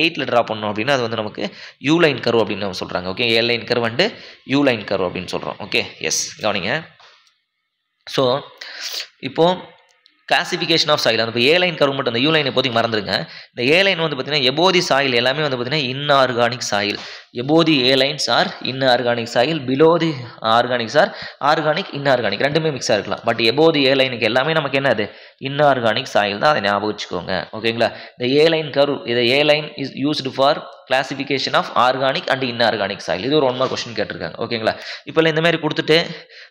8ல் ட்ராப் பண்ணோம் அப்படின்னா அது வந்து நமக்கு யூ லைன் கர்வ் அப்படின்னு நம்ம சொல்கிறாங்க. Okay, A line curve and you line curve அப்படின்னு சொல்கிறோம். ஓகே, எஸ், கவனிங்க. ஸோ இப்போது கிளாசிஃபிகேஷன் ஆஃப் சாயில், அந்த ஏ லைன் கர்வ் மட்டும், அந்த யூ லைன் இப்போதைக்கு மறந்துடுங்க. இந்த ஏ லைன் வந்து பார்த்தீங்கன்னா எபோதி சாயில் எல்லாமே வந்து பார்த்தீங்கன்னா inorganic soil. Above the A lines are inorganic soil, below the organics are organic inorganic, ரெண்டுமே மிக்ஸாக இருக்கலாம். பட் எபோதி ஏ லைனுக்கு எல்லாமே நமக்கு என்னது? இன்ஆர்கானிக் சாயில் தான், அதை ஞாபகம் வச்சுக்கோங்க. ஓகேங்களா? இந்த ஏ லைன் கர்வ், இது A line is used for classification of organic and inorganic soil. இது ஒரு 1 மார்க் கொஸ்டின் கேட்டிருக்காங்க. ஓகேங்களா? இப்போ இந்த மாதிரி கொடுத்துட்டு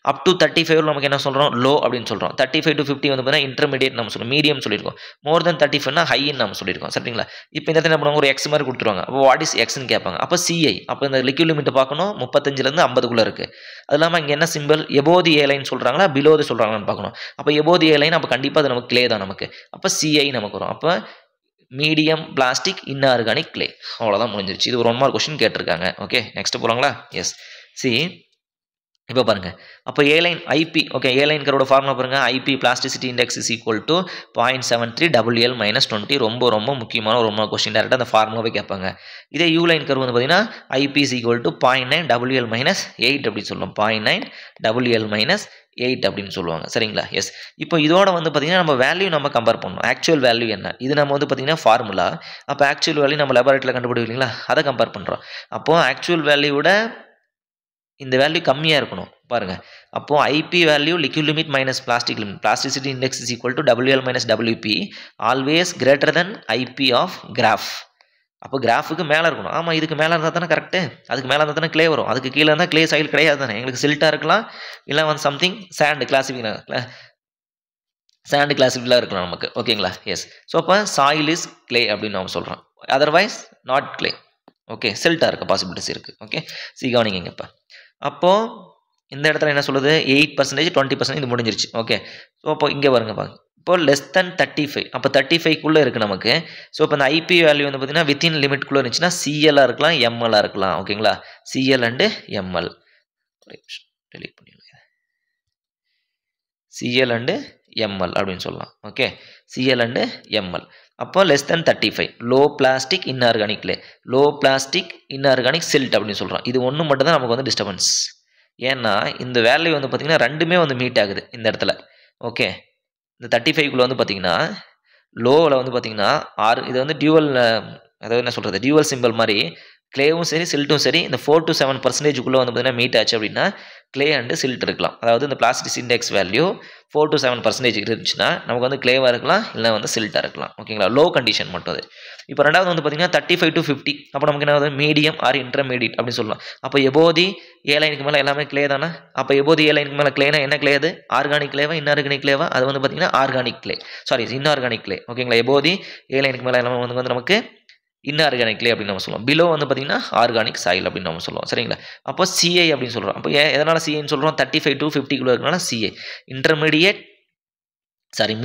அப் டு 35 நமக்கு என்ன சொல்கிறோம்? லோ அப்படின்னு சொல்கிறோம். 35 to 50 வந்து பார்த்தீங்கன்னா இன்டர்மீடியட் நம்ம சொல்லுவோம், மீடியம் சொல்லியிருக்கோம். மோர் தென் 35னா ஹைன்னு நம்ம சொல்லியிருக்கோம். சரிங்களா? இப்போ இந்த இடத்துல என்ன பண்ணுவாங்க? ஒரு எக்ஸ் மாதிரி கொடுத்துருவாங்க. அப்போ வாட் இஸ் எக்ஸ்ன்னு கேட்பாங்க. அப்போ சிஐ, அப்போ இந்த லிக்யூட் லிமிட் பார்க்கணும், 35லேருந்து 50க்குள்ளே இருக்குது. அது இல்லாமல் இங்கே என்ன சிம்பிள்? எபோதி ஏ லைன் சொல்கிறாங்களா, பிலோது சொல்கிறாங்களான்னு பார்க்கணும். அப்போ எபோதி ஏ லைன், அப்போ கண்டிப்பாக அது நமக்கு கிளே தான் நமக்கு. அப்போ சிஐ நமக்கு வரும். அப்போ மீடியம் பிளாஸ்டிக் இன்ஆர்கானிக் கிளே. அவ்வளோதான், முடிஞ்சிருச்சு. இது ஒரு 1 மார்க் கொஸ்டின் கேட்டிருக்காங்க. ஓகே, நெக்ஸ்ட் போகலாங்களா? எஸ், சி இப்போ பாருங்கள். அப்போ A line IP, okay, A line கரோட ஃபார்முலா பாருங்கள். IP plasticity index is equal to 0.73 WL - 20. ரொம்ப ரொம்ப முக்கியமான ஒரு 1 மார்க் கொஸ்டின், டேரெக்டாக அந்த ஃபார்முலாவே கேட்பாங்க. இதே யூ லைன் கர்வ் வந்து பார்த்தீங்கன்னா IP is equal to 0.9 WL - 8 அப்படின்னு சொல்லுவோம். 0.9 WL - 8 அப்படின்னு சொல்லுவாங்க. சரிங்களா? எஸ். இப்போ இதோட வந்து பார்த்தீங்கன்னா நம்ம வேல்யூ நம்ம கம்பேர் பண்ணணும். ஆக்சுவல் வேல்யூ என்ன? இது நம்ம வந்து பார்த்தீங்கன்னா ஃபார்முலா. அப்போ ஆக்சுவல் வேல்யூ நம்ம லெபார்ட்டரியில் கண்டுபிடிக்கீங்களா, அதை கம்பேர் பண்ணுறோம். அப்போது ஆக்சுவல் வேல்யூவோட இந்த வேல்யூ கம்மியாக இருக்கணும் பாருங்கள். அப்போது IP value liquid limit minus plastic limit, plasticity index is equal to WL - WP always greater than IP of graph. அப்போ கிராஃபுக்கு மேலே இருக்கணும். ஆமாம், இதுக்கு மேலே இருந்தால் தானே கரெக்டு, அதுக்கு மேலே இருந்தால் தானே கிளே வரும். அதுக்கு கீழே இருந்தால் கிளே சாயில் கிடையாது தானே, எங்களுக்கு சில்ட்டாக இருக்கலாம், இல்லை வந்து சம்திங் சாண்ட் கிளாசிஃபிகலாக இருக்கலாம் நமக்கு. ஓகேங்களா? எஸ். ஸோ அப்போ சாயில் இஸ் கிளே அப்படின்னு நம்ம சொல்கிறோம். Otherwise not clay. ஓகே, சில்ட்டாக இருக்க பாசிபிலிட்டிஸ் இருக்குது. ஓகே, கவனிங்க இப்போ. அப்போது இந்த இடத்துல என்ன சொல்லுது? 8%, 20% இது முடிஞ்சிருச்சு. ஓகே, ஸோ அப்போ இங்கே வருங்க பாருங்க. இப்போ லெஸ் தென் 35, அப்போ 35க்குள்ளே இருக்குது நமக்கு. ஸோ இப்போ இந்த ஐபி வேல்யூ வந்து பார்த்தீங்கன்னா வித்தின் லிமிட்குள்ளே இருந்துச்சுன்னா சிஎல்லாக இருக்கலாம், எம்எல்லாக இருக்கலாம். ஓகேங்களா? சிஎல் அண்டு எம்எல், டெலிட் பண்ணிடுங்க, சிஎல் அண்டு எம்எல் அப்படின்னு சொல்லலாம். Okay, CL and ML. அப்போ less than 35, low plastic inorganic clay, low plastic inorganic silt அப்படின்னு சொல்கிறோம். இது ஒன்று மட்டும் தான் நமக்கு வந்து டிஸ்டர்பன்ஸ். ஏன்னா இந்த வேல்யூ வந்து பார்த்திங்கன்னா ரெண்டுமே வந்து மீட் ஆகுது இந்த இடத்துல. ஓகே, இந்த 35க்குள்ளே வந்து பார்த்திங்கன்னா லோவில் வந்து பார்த்திங்கன்னா இது வந்து டியூவல், அதாவது என்ன சொல்கிறது, டியூவல் சிம்பிள் மாதிரி கிளேவும் சரி சில்ட்டும் சரி இந்த 4 to 7%க்குள்ளே வந்து பார்த்தீங்கன்னா மீட் ஆச்சு அப்படின்னா கிளே அண்டு சில்ட் இருக்கலாம். அதாவது இந்த பிளாஸ்டிக் இண்டெக்ஸ் வேல்யூ 4 to 7% இருந்துச்சுன்னா நமக்கு வந்து கிளேவாக இருக்கலாம், இல்லை வந்து சில்ட்டாக இருக்கலாம். ஓகேங்களா? லோ கண்டிஷன் மட்டும் அது. இப்போ ரெண்டாவது வந்து பார்த்தீங்கன்னா 35 to 50, அப்போ நமக்கு என்ன ஆகுது? மீடியம் ஆர் இன்டர்மீடியட் அப்படின்னு சொல்லலாம். அப்போ எபோதி ஏ லைனுக்கு மேலே எல்லாமே கிளே தானே. அப்போ எபோதி ஏ லைனுக்கு மேலே கிளேனா என்ன கிளே? அது ஆர்கானிக் கிளேவா இன்ஆர்கானிக் கிளேவா? அது வந்து பார்த்தீங்கன்னா ஆர்கானிக் கிளே, இன்ஆர்கானிக் கிளே. ஓகேங்களா? எபோதி ஏ லைனுக்கு மேலே எல்லாமே வந்து நமக்கு இன்ஆர்கானிக் கிளே அப்படின்னு நம்ம சொல்லுவோம். பிலோ வந்து பார்த்தீங்கன்னா ஆர்கானிக் சாயில் அப்படின்னு நம்ம சொல்லுவோம். சரிங்களா? அப்போ சிஐ அப்படின்னு சொல்கிறோம். அப்போ எதனால் சிஐன்னு சொல்கிறோம்? 35 to 50க்குள்ளே இருக்கனால CI. Intermediate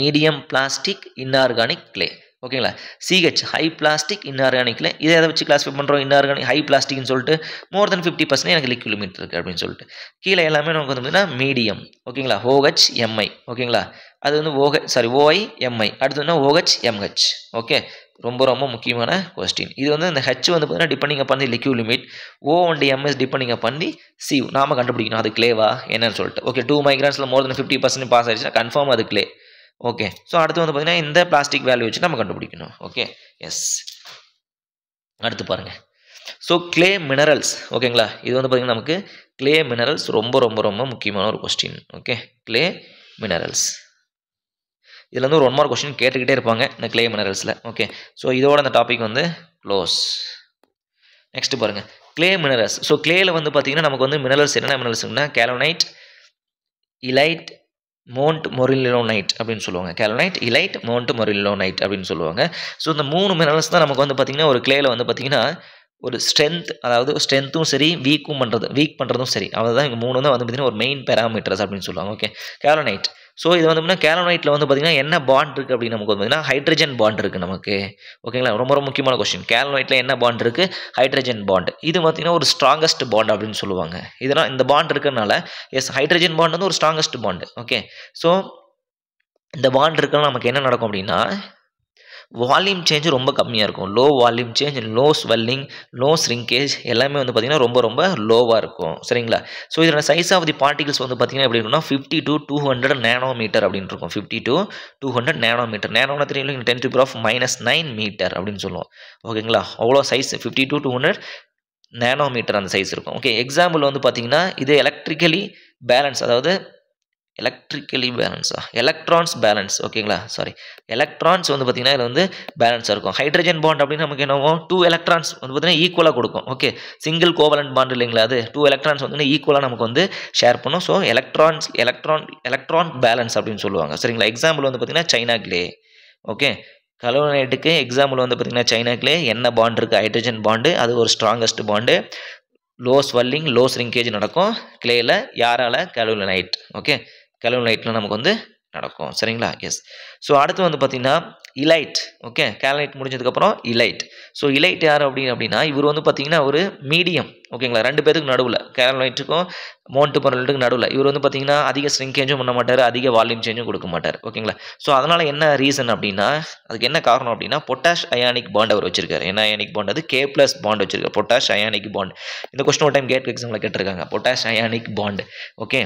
medium plastic inorganic clay. ஓகேங்களா? CH high plastic inorganic clay. இதை எதை வச்சு கிளாஸிஃபை பண்ணுறோம்? இன்ஆர்கானிக் ஹை பிளாஸ்டிக்னு சொல்லிட்டு மோர் தென் 50% எனக்கு லிக்விட் லிமிட் இருக்குது அப்படின்னு சொல்லிட்டு. கீழே எல்லாமே நமக்கு வந்து பார்த்தீங்கன்னா மீடியம். ஓகேங்களா? OHMI. ஓகேங்களா? அது வந்து OIMI. அடுத்ததுன்னா OHMH. ஓகே, ரொம்ப ரொம்ப முக்கியமான கொஸ்டின் இது. வந்து இந்த ஹெச் வந்து பார்த்தீங்கன்னா depending upon the liquid limit, O and MS depending upon the C. நாம கண்டுபிடிக்கணும் அது கிளேவா என்னன்னு சொல்லிட்டு. ஓகே, 2 மைக்ரான்ஸில் மோர் தென் 50% பாஸ் ஆயிடுச்சுன்னா கன்ஃபார்ம் அது கிளே. ஓகே, ஸோ அடுத்து வந்து பார்த்தீங்கன்னா இந்த பிளாஸ்டிக் வேல்யூ வச்சு நம்ம கண்டுபிடிக்கணும். Okay, yes. அடுத்து பாருங்கள். So clay minerals. ஓகேங்களா? இது வந்து பார்த்தீங்கன்னா நமக்கு கிளே மினரல்ஸ் ரொம்ப ரொம்ப ரொம்ப முக்கியமான ஒரு கொஸ்டின். ஓகே, கிளே மினரல்ஸ் இதில் வந்து ஒரு 1 மார்க் கொஸ்டின் கேட்டுக்கிட்டே இருப்பாங்க இந்த கிளே மினரல்ஸில். ஓகே, ஸோ இதோட அந்த டாபிக் வந்து க்ளோஸ். நெக்ஸ்ட் பாருங்கள், கிளே மினரல்ஸ். ஸோ கிளேயில் வந்து பார்த்தீங்கன்னா நமக்கு வந்து மினரல்ஸ் என்னென்ன மினரல்ஸ்னா கேலோனைட், இலைட், மோண்ட் மொரில்லோனைட் அப்படின்னு சொல்லுவாங்க. கேலோனைட், இலைட், மோண்ட் மொரில்லோனைட் அப்படின்னு சொல்லுவாங்க. ஸோ இந்த 3 மினரல்ஸ் தான் நமக்கு வந்து பார்த்திங்கன்னா ஒரு கிளேயில் வந்து பார்த்திங்கன்னா ஒரு ஸ்ட்ரென்த், அதாவது ஸ்ட்ரென்த்தும் சரி வீக் பண்ணுறதும் சரி, அதுதான் இங்கே 3 தான் வந்து பார்த்திங்கன்னா ஒரு மெயின் பேராமீட்டர்ஸ் அப்படின்னு சொல்லுவாங்க. ஓகே, கேலோனைட் ஸோ இது வந்து பார்த்தீங்கன்னா கேலோனைட்டில் வந்து பார்த்தீங்கன்னா என்ன பாண்ட் இருக்குது அப்படின்னு நமக்கு வந்து பார்த்தீங்கன்னா ஹைட்ரஜன் பாண்ட் இருக்குது நமக்கு. ஓகேங்களா, ரொம்ப ரொம்ப முக்கியமான கொஸ்டின். கேலோனைட்டில் என்ன பாண்ட் இருக்குது? Hydrogen bond. இது பார்த்தீங்கன்னா ஒரு ஸ்ட்ராங்கஸ்ட் பாண்ட் அப்படின்னு சொல்லுவாங்க. இதெல்லாம் இந்த பாண்ட் இருக்கிறதுனால ஹைட்ரஜன் பாண்ட் வந்து ஒரு ஸ்ட்ராங்கஸ்ட் பாண்ட். ஓகே, ஸோ இந்த பாண்ட் இருக்கிறனால நமக்கு என்ன நடக்கும் அப்படின்னா வால்யூம் சேஞ்ச் ரொம்ப கம்மியாக இருக்கும். Low volume change, low swelling, low shrinkage எல்லாமே வந்து பார்த்திங்கன்னா ரொம்ப ரொம்ப லோவாக இருக்கும். சரிங்களா, ஸோ இதோட சைஸ் ஆஃப் தி பார்ட்டிகல்ஸ் வந்து பார்த்திங்கன்னா எப்படி இருக்குன்னா 50 to 200 நேனோமீட்டர் அப்படின்னு இருக்கும். 50 to 200 நேனோமீட்டர். நேனோனா தெரியும், 10⁻⁹ மீட்டர் அப்படின்னு சொல்லுவோம். ஓகேங்களா, அவ்வளோ சைஸ் 50 to 200 நேனோமீட்டர் அந்த சைஸ் இருக்கும். ஓகே, எக்ஸாம்பிள் வந்து பார்த்திங்கன்னா இது எலக்ட்ரிக்கலி பேலன்ஸ், அதாவது எலக்ட்ரான்ஸ் பேலன்ஸ். ஓகேங்களா, சாரி, எலக்ட்ரான்ஸ் வந்து பார்த்திங்கன்னா இதில் வந்து பேலன்ஸாக இருக்கும். ஹைட்ரஜன் பாண்ட் அப்படின்னு நமக்கு என்னவோ 2 எலக்ட்ரான்ஸ் வந்து பார்த்திங்கன்னா ஈக்குவலாக கொடுக்கும். ஓகே, சிங்கிள் கோவலன்ட் பாண்ட் இல்லைங்களா, அது 2 எலக்ட்ரான்ஸ் வந்து ஈக்குவலாக நமக்கு வந்து ஷேர் பண்ணும். ஸோ எலக்ட்ரான் பேலன்ஸ் அப்படின்னு சொல்லுவாங்க. சரிங்களா, எக்ஸாம்பிள் வந்து பார்த்திங்கன்னா சைனா கிளே. ஓகே, கலோனைட்டுக்கு எக்ஸாம்பிள் வந்து பார்த்திங்கன்னா சைனா கிளே. என்ன பாண்ட் இருக்குது? Hydrogen bond. அது ஒரு strongest bond. Low swelling, low shrinkage நடக்கும் கிளேயில். யாரால? கலோனைட். ஓகே, கலோனைட்டில் நமக்கு வந்து நடக்கும். சரிங்களா, எஸ். ஸோ அடுத்து வந்து பார்த்திங்கன்னா இலைட். ஓகே, கேலனைட் முடிஞ்சதுக்கப்புறம் இலைட். ஸோ இலைட் யார் அப்படின்னா இவர் வந்து பார்த்திங்கன்னா ஒரு மீடியம். ஓகேங்களா, 2 பேருக்கு நடுவில், கேலனைட்டுக்கும் மோன்ட்மொரலுக்கும் நடுவில். இவர் வந்து பார்த்திங்கன்னா அதிக ஸ்ரிங்கேஜும் பண்ண மாட்டார், அதிக வால்யூம் சேஞ்சும் கொடுக்க மாட்டார். ஓகேங்களா, ஸோ அதனால் என்ன ரீசன் அப்படின்னா, அதுக்கு என்ன காரணம் அப்படின்னா பொட்டாஷ் அயானிக் பாண்ட் அவர் வச்சிருக்காரு. என்ன அயானிக் பாண்ட்? அது K+ பாண்ட் வச்சிருக்காரு. Potash ionic bond. இந்த கொஸ்டின் ஒரு டைம் கேட் எக்ஸாமில் கேட்டிருக்காங்க. Potash ionic bond. Okay,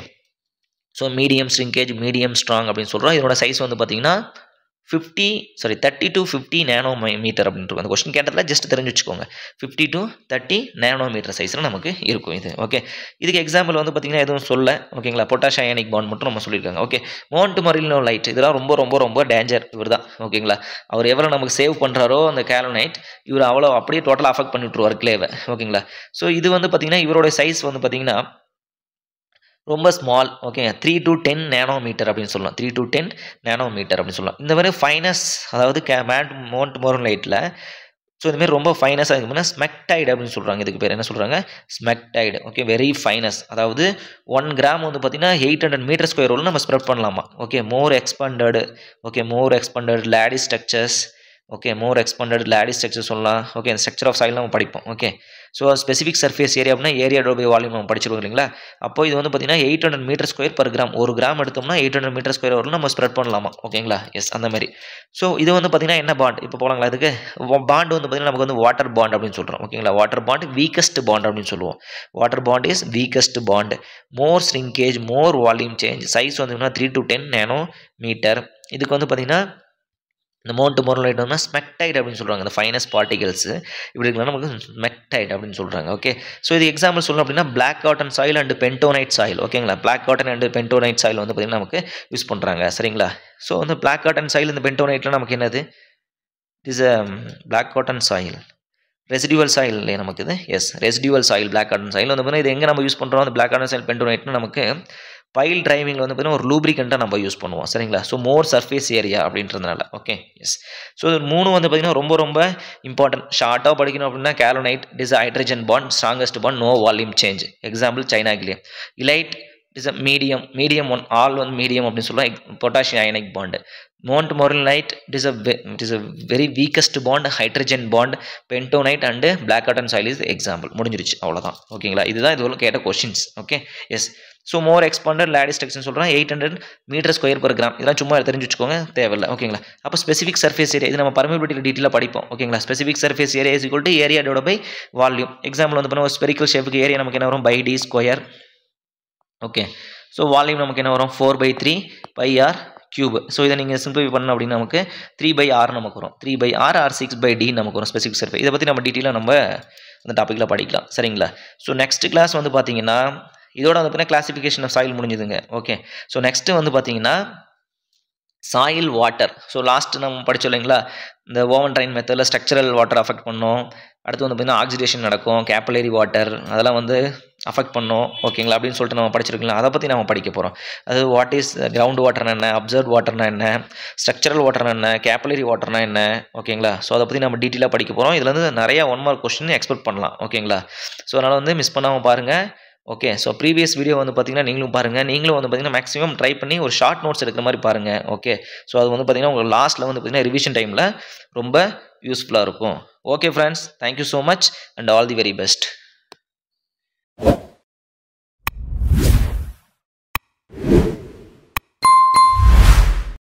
so medium shrinkage, medium strong அப்படின்னு சொல்கிறோம். இதோட சைஸ் வந்து பார்த்தீங்கன்னா 30 to 50 நேனோமீட்டர் அப்படின்ட்டு அந்த கொஸ்டின் கேட்டதில் ஜஸ்ட் தெரிஞ்சு வச்சுக்கோங்க. 50 to 30 நேனோமீட்டர் சைஸில் நமக்கு இருக்கும் இது. ஓகே, இதுக்கு எக்ஸாம்பிள் வந்து பார்த்திங்கன்னா எதுவும் சொல்ல. ஓகேங்களா, பொட்டாஷ் அயானிக் பாண்ட் மட்டும் நம்ம சொல்லியிருக்காங்க. ஓகே, மோன்ட்மொரல் லைட் இதெல்லாம் ரொம்ப ரொம்ப ரொம்ப டேஞ்சர். இவர் தான். ஓகேங்களா, அவர் எவ்வளோ நமக்கு சேவ் பண்ணுறாரோ அந்த கேலோனைட், இவர் அவ்வளோ அப்படியே டோட்டலாக அஃபெக்ட் பண்ணி விட்ருவார் கிளேவை. ஓகேங்களா, ஸோ இது வந்து பார்த்திங்கன்னா இவரோட சைஸ் வந்து பார்த்திங்கன்னா ரொம்ப ஸ்மால். ஓகே, 3 to 10 நேனோமீட்டர் அப்படின்னு சொல்லலாம். 3 to 10 நேனோமீட்டர் அப்படின்னு சொல்லலாம். இந்த மாதிரி ஃபைனஸ், அதாவது மோன்ட்மொரல் லைட்டில் ஸோ இதுமாரி ரொம்ப ஃபைனஸாக இருக்குன்னா ஸ்மெக்டைடு அப்படின்னு சொல்கிறாங்க. இதுக்கு பேர் என்ன சொல்கிறாங்க? ஸ்மெக்டைடு. Okay, very fines. அதாவது 1 கிராம் வந்து பார்த்திங்கன்னா 800 மீட்டர் ஸ்கொயர் உள்ள நம்ம ஸ்ப்ரெட் பண்ணலாமா. Okay, more expanded layered structures. Okay, more expanded layered structure சொல்லலாம். ஓகே, ஸ்ட்ரக்சர் ஆஃப் சாயில் நம்ம படிப்போம். Okay, so specific surface area அப்படின்னா ஏரியா பை வால்யூம் நம்ம படிச்சிருக்கோம் இல்லைங்களா. அப்போ இது வந்து பார்த்திங்கன்னா 800 meter square per gram. 1 gram எடுத்தோம்னா 800 மீட்டர் ஸ்கொயர் வரலாம் நம்ம ஸ்ப்ரெட் பண்ணலாமா. ஓகேங்களா, எஸ், அந்த மாதிரி. ஸோ இது வந்து பார்த்திங்கன்னா என்ன பாண்ட் இப்போ போகலாங்களா. அதுக்கு பாண்ட் வந்து பார்த்திங்கன்னா நமக்கு வந்து வாட்டர் பாண்ட் அப்படின்னு சொல்கிறோம். ஓகேங்களா, வாட்டர் பாண்ட் வீக்கஸ்ட் பாண்ட் அப்படின்னு சொல்லுவோம். Water bond is weakest bond. More shrinkage, more volume change. Size வந்து 3 to 10 நேனோமீட்டர். இதுக்கு வந்து பார்த்திங்கன்னா இந்த மோன்ட்மொரல் லைட் வந்து ஸ்மெக்டைடு அப்படின்னு சொல்கிறாங்க. இந்த ஃபைனஸ் பார்ட்டிகல்ஸ் இப்படி இருக்கலாம் நமக்கு ஸ்மெக்டைடு அப்படின்னு சொல்கிறாங்க. ஓகே, ஸோ இது எக்ஸாம்பிள் சொல்லணும் அப்படின்னா black cotton soil and bentonite soil. ஓகேங்களா, black cotton and bentonite soil வந்து பார்த்திங்கன்னா நமக்கு யூஸ் பண்ணுறாங்க. சரிங்களா, ஸோ வந்து பிளாக் காட்டன் சாயில் இந்த பென்டோனைட்லாம் நமக்கு என்னது? Is black cotton soil residual soil இல்லையா நமக்கு இது. Yes, residual soil black cotton soil வந்து பார்த்தீங்கன்னா இது எங்கே நம்ம யூஸ் பண்ணுறோம்? அந்த பிளாக் காட்டன் சாயில் பென்டோனைட்னு நமக்கு பைல் டிரைவிங்கில் வந்து பார்த்தீங்கன்னா ஒரு லூப்ரிகண்ட்டாக நம்ம யூஸ் பண்ணுவோம். சரிங்களா, ஸோ மோர் சர்ஃபேஸ் ஏரியா அப்படின்றதுனால. Okay, yes. ஸோ இது 3 வந்து பார்த்திங்கன்னா ரொம்ப ரொம்ப இம்பார்ட்டன்ட். ஷார்ட்டாக படிக்கணும் அப்படின்னா kaolinite is hydrogen bond, strongest bond, no volume change. Example China clay. Illite is a medium one, all one medium அப்படின்னு சொல்லுவோம். Potassium ionic bond. Montmorillonite it is a very weakest bond, hydrogen bond, pentonite and black cotton soil is the example. முடிஞ்சிருச்சு, அவ்வளோதான். ஓகேங்களா, இதுதான் இது கேட்ட questions. Okay, yes. So more expanded layered structure சொல்கிறோம் 800 meter square per gram. இதெல்லாம் சும்மா தெரிஞ்சு வச்சுக்கோங்க, தேவையில்லை. ஓகேங்களா, அப்போ ஸ்பெசிஃபிக் சர்ஃபேஸ் ஏரியா இது நம்ம பர்மிபிலிட்டி டீட்டெயிலாக படிப்போம். ஓகேங்களா, specific surface area is equal to area divided by volume. Example வந்து பண்ண ஒரு ஸ்பெரிக்கல் ஷேப்புக்கு ஏரியா நமக்கு என்ன வரும்? Pi D square. Okay, so volume நமக்கு என்ன வரும்? 4/3 πr கியூப். ஸோ இதை நீங்கள் சிம்பிளிஃபை பண்ணணும் அப்படின்னா நமக்கு 3/r நமக்கு வரும். 3/r ஆர் 6/d நமக்கு வரும் ஸ்பெசிஃபிக் சர்ஃபேஸ். இதை பற்றி நம்ம டீட்டெயிலாக நம்ம அந்த டாப்பிக்கில் படிக்கலாம். சரிங்களா, ஸோ நெக்ஸ்ட் கிளாஸ் வந்து பார்த்தீங்கன்னா இதோட வந்து பார்த்தீங்கன்னா கிளாசிஃபிகேஷன் ஆஃப் சாயில் முடிஞ்சுதுங்க. ஓகே, ஸோ நெக்ஸ்ட்டு வந்து பார்த்தீங்கன்னா சாயில் வாட்டர். ஸோ லாஸ்ட் நம்ம படித்தோம் இல்லைங்களா, இந்த ஓவன் ட்ரைன் மெத்தடில் ஸ்ட்ரக்சரல் வாட்டர் அஃபெக்ட் பண்ணோம். அடுத்து வந்து பார்த்திங்கன்னா ஆக்சிடேஷன் நடக்கும், கேப்பலரி வாட்டர் அதெல்லாம் வந்து அஃபெக்ட் பண்ணோம். ஓகேங்களா, அப்படின்னு சொல்லிட்டு நம்ம படிச்சிருக்கலாம். அதை பற்றி நம்ம படிக்க போகிறோம். அது வாட் இஸ் கிரவுண்ட் வாட்டர்னா என்ன, அப்சர்வ் வாட்டர்னா என்ன, ஸ்ட்ரக்சரல் வாட்டர்னா என்ன, கேப்பலரி வாட்டர்னா என்ன. ஓகேங்களா, ஸோ அதை பற்றி நம்ம டீட்டெயிலாக படிக்க போகிறோம். இதில் வந்து நிறையா 1 மார்க் கொஸ்டின் எக்ஸ்பெக்ட் பண்ணலாம். ஓகேங்களா, ஸோ அதனால் வந்து மிஸ் பண்ணாமல் பாருங்கள். ஓகே. ஸோ ப்ரீவியஸ் வீடியோ வந்து பார்த்தீங்கன்னா, நீங்களும் பாருங்க. நீங்களும் வந்து பார்த்தீங்கன்னா, மேக்ஸிமம் ட்ரை பண்ணி ஒரு ஷார்ட் நோட்ஸ் எடுக்கிற மாரி பாருங்க. ஓகே. ஸோ அது வந்து பார்த்தீங்கன்னா, உங்களுக்கு லாஸ்ட்ல வந்து பார்த்தீங்கன்னா, ரிவிஷன் டைம்ல ரொம்ப யூஸ்ஃபுல்லா இருக்கும். Okay friends. Thank you so much and all the very best.